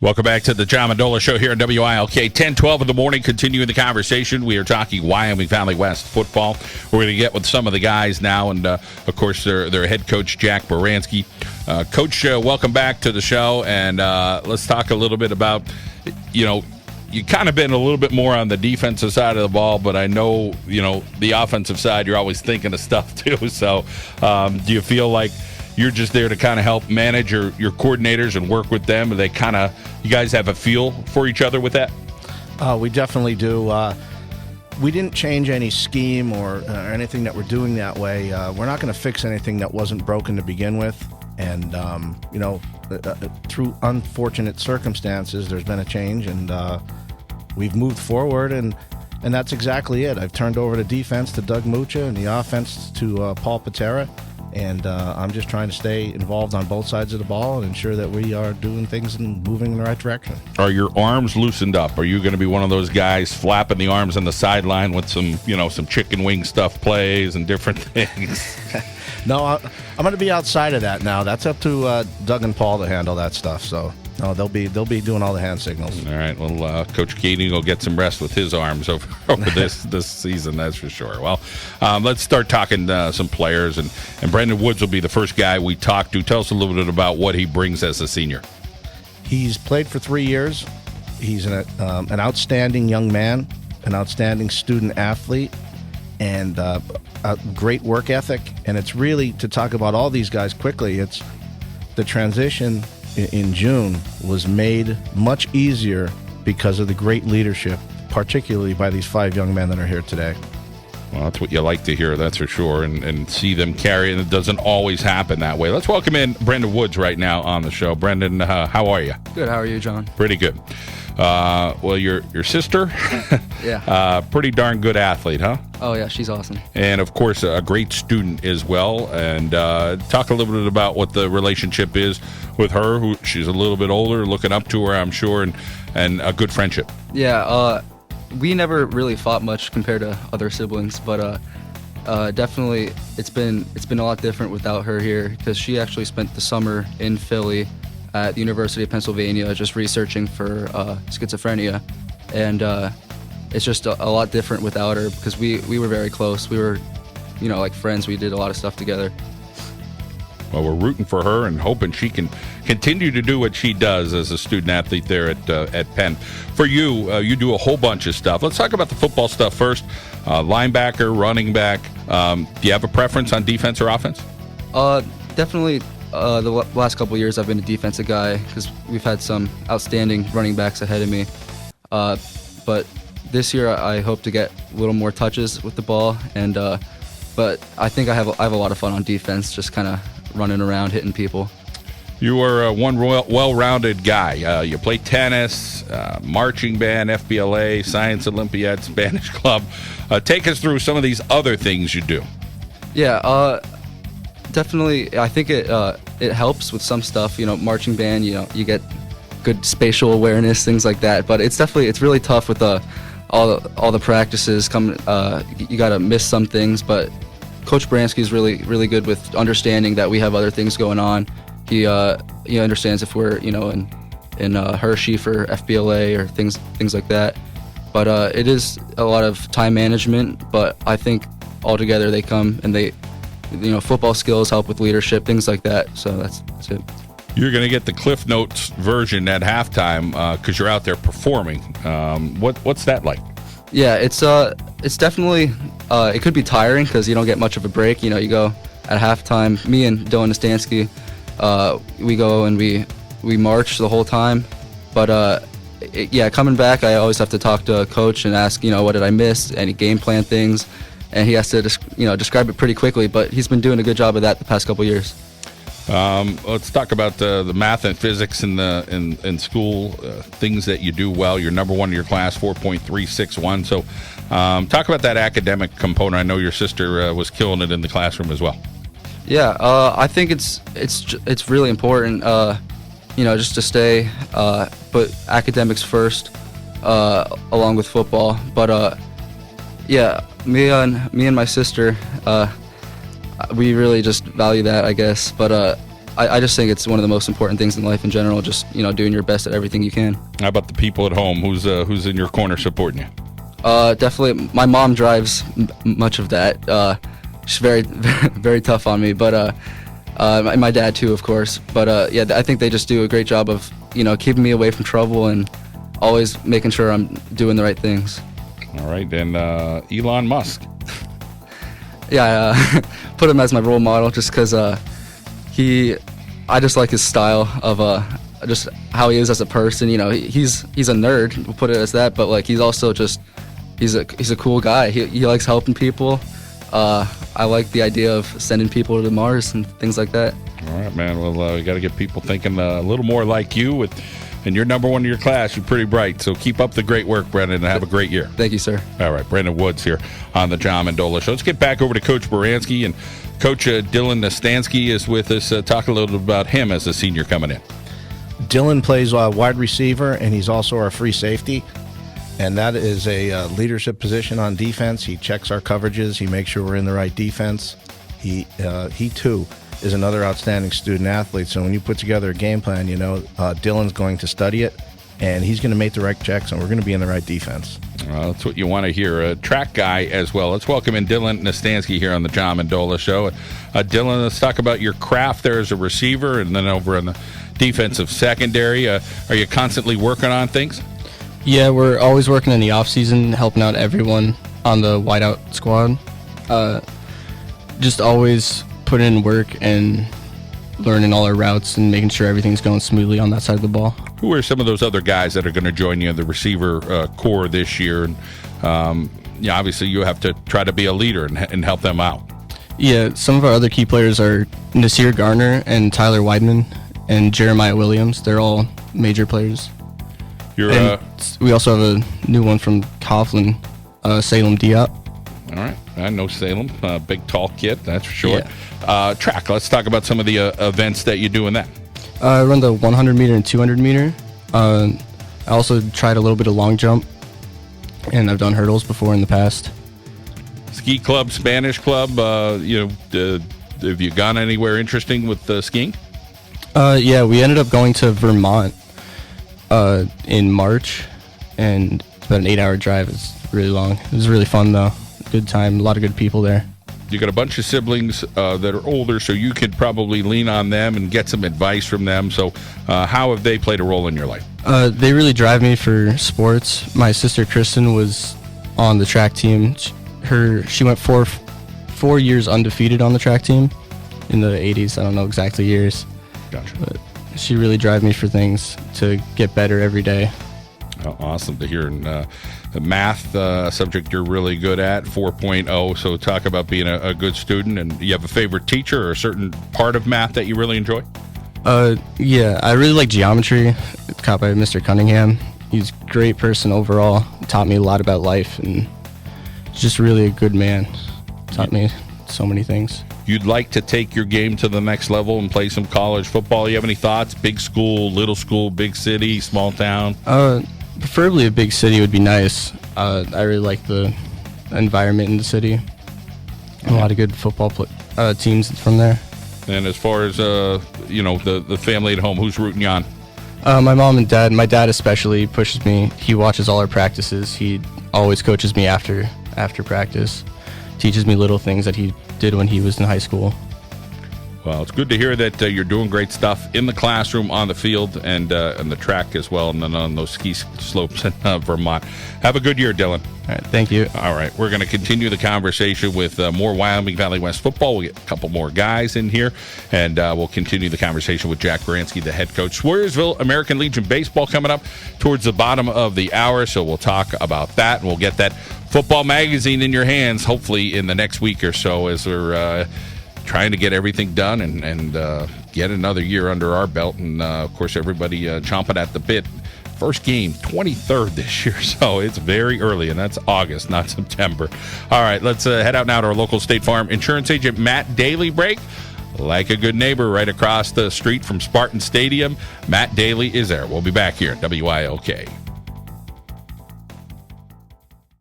Welcome back to the John Mendola Show here on WILK. 10:12 in the morning, continuing the conversation. We are talking Wyoming Valley West football. We're going to get with some of the guys now, and, of course, their head coach, Jack Baranski. Coach, welcome back to the show, and let's talk a little bit about, you kind of been a little bit more on the defensive side of the ball, but I know, the offensive side, you're always thinking of stuff, too. So do you feel like you're just there to kind of help manage your coordinators and work with them? And you guys have a feel for each other with that? We definitely do. We didn't change any scheme or anything that we're doing that way. We're not going to fix anything that wasn't broken to begin with. And, through unfortunate circumstances, there's been a change, and we've moved forward, and that's exactly it. I've turned over the defense to Doug Mucha and the offense to Paul Patera. And I'm just trying to stay involved on both sides of the ball and ensure that we are doing things and moving in the right direction. Are your arms loosened up? Are you going to be one of those guys flapping the arms on the sideline with some chicken wing stuff plays and different things? No, I'm going to be outside of that now. That's up to Doug and Paul to handle that stuff. So no, they'll be doing all the hand signals. All right. Well, Coach Keating will get some rest with his arms over this season. That's for sure. Well, let's start talking some players, and Brendan Woods will be the first guy we talk to. Tell us a little bit about what he brings as a senior. He's played for 3 years. He's an outstanding young man, an outstanding student athlete, and a great work ethic. And it's really, to talk about all these guys quickly, it's the transition in June was made much easier because of the great leadership, particularly by these 5 young men that are here today. Well, that's what you like to hear, that's for sure, and see them carry, and it doesn't always happen that way. Let's welcome in Brendan Woods right now on the show. Brendan, how are you? Good. How are you, John? Pretty good. Well, your sister, yeah, pretty darn good athlete, huh? Oh, yeah, she's awesome. And, of course, a great student as well. And talk a little bit about what the relationship is with her, who she's a little bit older, looking up to her, I'm sure, and a good friendship. Yeah, we never really fought much compared to other siblings, but definitely it's been a lot different without her here, because she actually spent the summer in Philly at the University of Pennsylvania just researching for schizophrenia, and it's just a lot different without her, because we were very close. We were, like friends. We did a lot of stuff together. Well, we're rooting for her and hoping she can continue to do what she does as a student athlete there at Penn. For you, you do a whole bunch of stuff. Let's talk about the football stuff first. Linebacker, running back. Do you have a preference on defense or offense? Definitely. The last couple of years, I've been a defensive guy because we've had some outstanding running backs ahead of me. But this year, I hope to get a little more touches with the ball, and but I think I have a lot of fun on defense, just kind of running around, hitting people. You are one well-rounded guy. You play tennis, marching band, FBLA, Science Olympiad, Spanish Club. Take us through some of these other things you do. Yeah, definitely. I think it helps with some stuff. Marching band. You get good spatial awareness, things like that. But it's really tough with all the practices. You got to miss some things, but Coach Baranski is really, really good with understanding that we have other things going on. He understands if we're in Hershey for FBLA or things like that. But it is a lot of time management. But I think altogether they come and they, football skills help with leadership, things like that. So that's it. You're going to get the Cliff Notes version at halftime because you're out there performing. What's that like? Yeah, it's definitely it could be tiring because you don't get much of a break. You go at halftime. Me and Dylan Nastanski, we go and we march the whole time. But coming back, I always have to talk to a coach and ask, what did I miss? Any game plan things, and he has to describe it pretty quickly. But he's been doing a good job of that the past couple years. Let's talk about the math and physics in school, things that you do well. You're number one in your class, 4.361. So talk about that academic component. I know your sister was killing it in the classroom as well. Yeah, I think it's really important, just to stay, put academics first, along with football. But me and my sister, we really just value that, I guess. But I just think it's one of the most important things in life in general. Just doing your best at everything you can. How about the people at home? Who's in your corner supporting you? Definitely, my mom drives much of that. She's very, very tough on me, but my dad too, of course. But yeah, I think they just do a great job of keeping me away from trouble and always making sure I'm doing the right things. All right, and Elon Musk. Yeah, I put him as my role model just because I just like his style of just how he is as a person. He's a nerd, we'll put it as that, but like he's also just he's a cool guy. He likes helping people. I like the idea of sending people to Mars and things like that. All right, man. Well, we got to get people thinking a little more like you. And you're number one in your class. You're pretty bright. So keep up the great work, Brendan, and have a great year. Thank you, sir. All right, Brendan Woods here on the John Mendola Show. Let's get back over to Coach Baranski. And Coach Dylan Nastanski is with us. Talk a little bit about him as a senior coming in. Dylan plays wide receiver, and he's also our free safety. And that is a leadership position on defense. He checks our coverages. He makes sure we're in the right defense. He too is another outstanding student athlete. So when you put together a game plan, Dylan's going to study it, and he's going to make the right checks, and we're going to be in the right defense. Well, that's what you want to hear. A track guy as well. Let's welcome in Dylan Nastanski here on the John Mendola Show. Dylan, let's talk about your craft there as a receiver, and then over in the defensive secondary. Are you constantly working on things? Yeah, we're always working in the off season, helping out everyone on the wideout squad. Just always putting in work and learning all our routes and making sure everything's going smoothly on that side of the ball. Who are some of those other guys that are going to join you in the receiver core this year? And obviously you have to try to be a leader and help them out. Yeah, some of our other key players are Nasir Garner and Tyler Weidman and Jeremiah Williams. They're all major players. We also have a new one from Coughlin, Salem Diop. All right. I know Salem. Big, tall kid, that's for sure. Yeah. Track. Let's talk about some of the events that you do in that. I run the 100 meter and 200 meter. I also tried a little bit of long jump, and I've done hurdles before in the past. Ski club, Spanish club. Have you gone anywhere interesting with skiing? Yeah, we ended up going to Vermont in March, and it's about an 8-hour drive. It's really long. It was really fun, though. Good time. A lot of good people there. You got a bunch of siblings that are older, so you could probably lean on them and get some advice from them. So how have they played a role in your life? They really drive me for sports. My sister Kristen was on the track team. She went four years undefeated on the track team in the 80s. I don't know exactly years. Gotcha. But she really drive me for things to get better every day. Oh, awesome to hear. And the math subject you're really good at, 4.0. So talk about being a good student. And you have a favorite teacher or a certain part of math that you really enjoy? Yeah, I really like geometry. It's taught by Mr. Cunningham. He's a great person overall. Taught me a lot about life, and just really a good man. Taught me so many things. You'd like to take your game to the next level and play some college football. You have any thoughts? Big school, little school, big city, small town? Preferably a big city would be nice. I really like the environment in the city. A lot of good football teams from there. And as far as the family at home, who's rooting you on? My mom and dad. My dad especially pushes me. He watches all our practices. He always coaches me after practice. Teaches me little things that he did when he was in high school. Well, it's good to hear that you're doing great stuff in the classroom, on the field, and the track as well, and then on those ski slopes in Vermont. Have a good year, Dylan. All right, thank you. All right, we're going to continue the conversation with more Wyoming Valley West football. We'll get a couple more guys in here, and we'll continue the conversation with Jack Baranski, the head coach. Swearsville American Legion baseball coming up towards the bottom of the hour, so we'll talk about that, and we'll get that football magazine in your hands, hopefully in the next week or so, as we're trying to get everything done and get another year under our belt. And, of course, everybody chomping at the bit. First game, 23rd this year, so it's very early, and that's August, not September. All right, let's head out now to our local State Farm insurance agent, Matt Daly. Break. Like a good neighbor right across the street from Spartan Stadium, Matt Daly is there. We'll be back here at WILK.